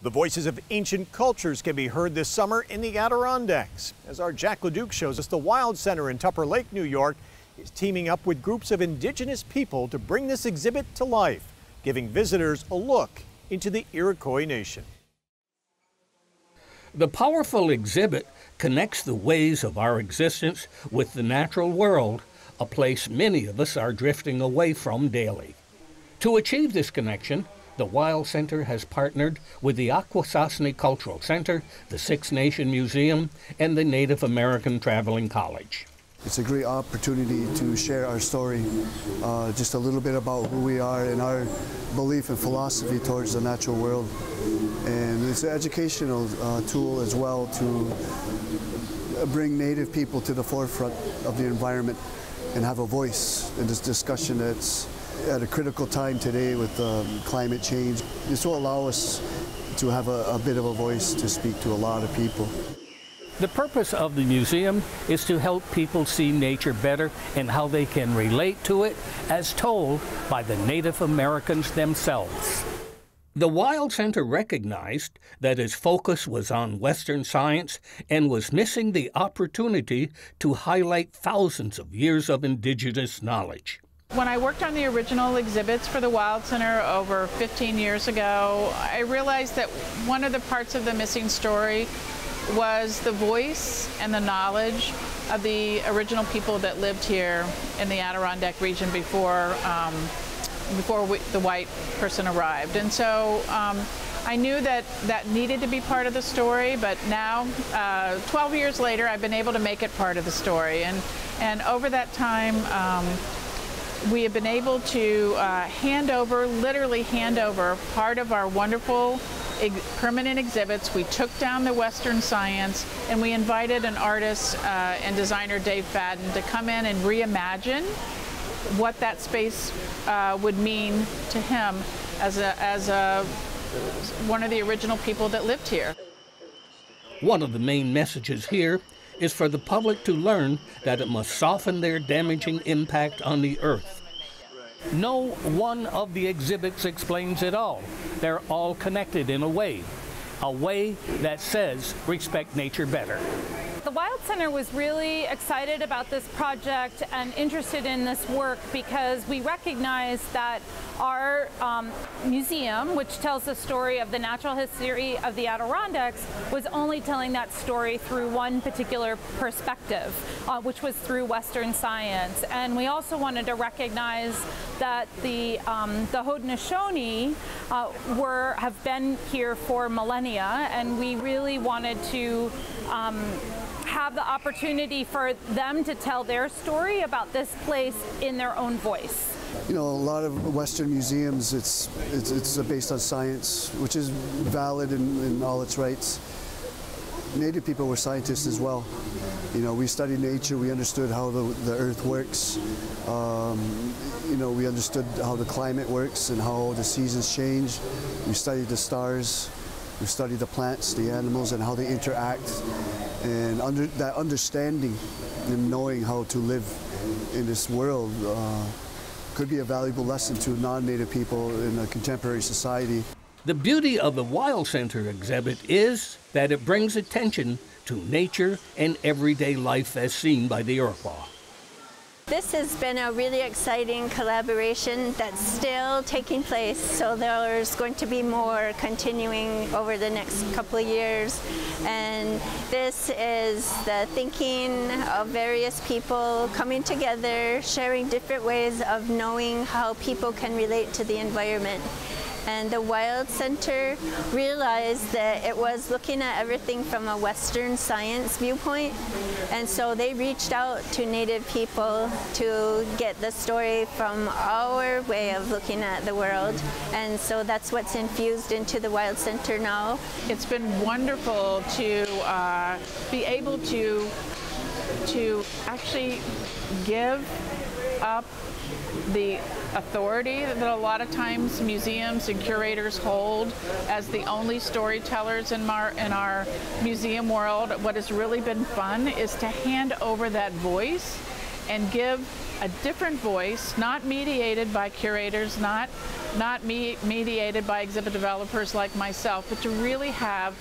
The voices of ancient cultures can be heard this summer in the Adirondacks. As our Jack LaDuke shows us, the Wild Center in Tupper Lake, New York, is teaming up with groups of Indigenous people to bring this exhibit to life, giving visitors a look into the Iroquois Nation. The powerful exhibit connects the ways of our existence with the natural world, a place many of us are drifting away from daily. To achieve this connection, the Wild Center has partnered with the Akwesasne Cultural Center, the Six Nation Museum, and the Native American Traveling College. It's a great opportunity to share our story, just a little bit about who we are and our belief and philosophy towards the natural world. And it's an educational tool as well to bring Native people to the forefront of the environment and have a voice in this discussion that's at a critical time today with climate change. This will allow us to have a bit of a voice to speak to a lot of people. The purpose of the museum is to help people see nature better and how they can relate to it as told by the Native Americans themselves. The Wild Center recognized that its focus was on Western science and was missing the opportunity to highlight thousands of years of Indigenous knowledge. When I worked on the original exhibits for the Wild Center over 15 years ago, I realized that one of the parts of the missing story was the voice and the knowledge of the original people that lived here in the Adirondack region before the white person arrived. And so I knew that that needed to be part of the story, but now, 12 years later, I've been able to make it part of the story. And over that time, we have been able to literally hand over part of our wonderful permanent exhibits. We took down the Western science and we invited an artist and designer, Dave Fadden, to come in and reimagine what that space would mean to him as one of the original people that lived here. One of the main messages here is for the public to learn that it must soften their damaging impact on the earth. No one of the exhibits explains it all. They're all connected in a way that says respect nature better. The Wild Center was really excited about this project and interested in this work because we recognize that our museum, which tells the story of the natural history of the Adirondacks, was only telling that story through one particular perspective, which was through Western science. And we also wanted to recognize that the Haudenosaunee have been here for millennia, and we really wanted to have the opportunity for them to tell their story about this place in their own voice. You know, a lot of Western museums, it's based on science, which is valid in all its rights. Native people were scientists as well. You know, we studied nature, we understood how the earth works. You know, we understood how the climate works and how the seasons change. We studied the stars, we studied the plants, the animals, and how they interact. And that understanding and knowing how to live in this world could be a valuable lesson to non-Native people in a contemporary society. The beauty of the Wild Center exhibit is that it brings attention to nature and everyday life as seen by the Iroquois. This has been a really exciting collaboration that's still taking place, so there's going to be more continuing over the next couple of years. And this is the thinking of various people coming together, sharing different ways of knowing how people can relate to the environment. And the Wild Center realized that it was looking at everything from a Western science viewpoint, and so they reached out to Native people to get the story from our way of looking at the world, and so that's what's infused into the Wild Center now. It's been wonderful to be able to actually give up the authority that a lot of times museums and curators hold as the only storytellers in our museum world. What has really been fun is to hand over that voice and give a different voice, not mediated by curators, not mediated by exhibit developers like myself, but to really have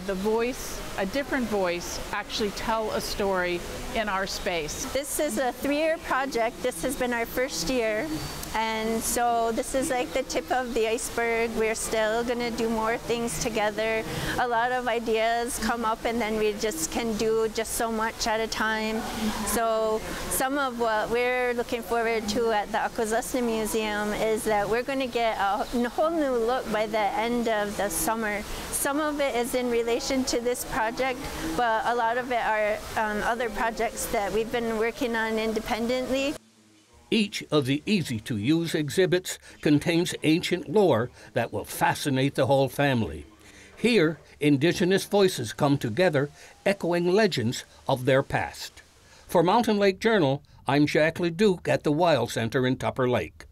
the voice, a different voice, actually tell a story in our space. This is a 3-year project. This has been our first year, and so this is like the tip of the iceberg. We're still going to do more things together. A lot of ideas come up, and then we just can do just so much at a time. So some of what we're looking forward to at the Akwesasne Museum is that we're going to get a whole new look by the end of the summer. Some of it is in relation to this project, but a lot of it are other projects that we've been working on independently. Each of the easy-to-use exhibits contains ancient lore that will fascinate the whole family. Here, Indigenous voices come together, echoing legends of their past. For Mountain Lake Journal, I'm Jack LaDuke at the Wild Center in Tupper Lake.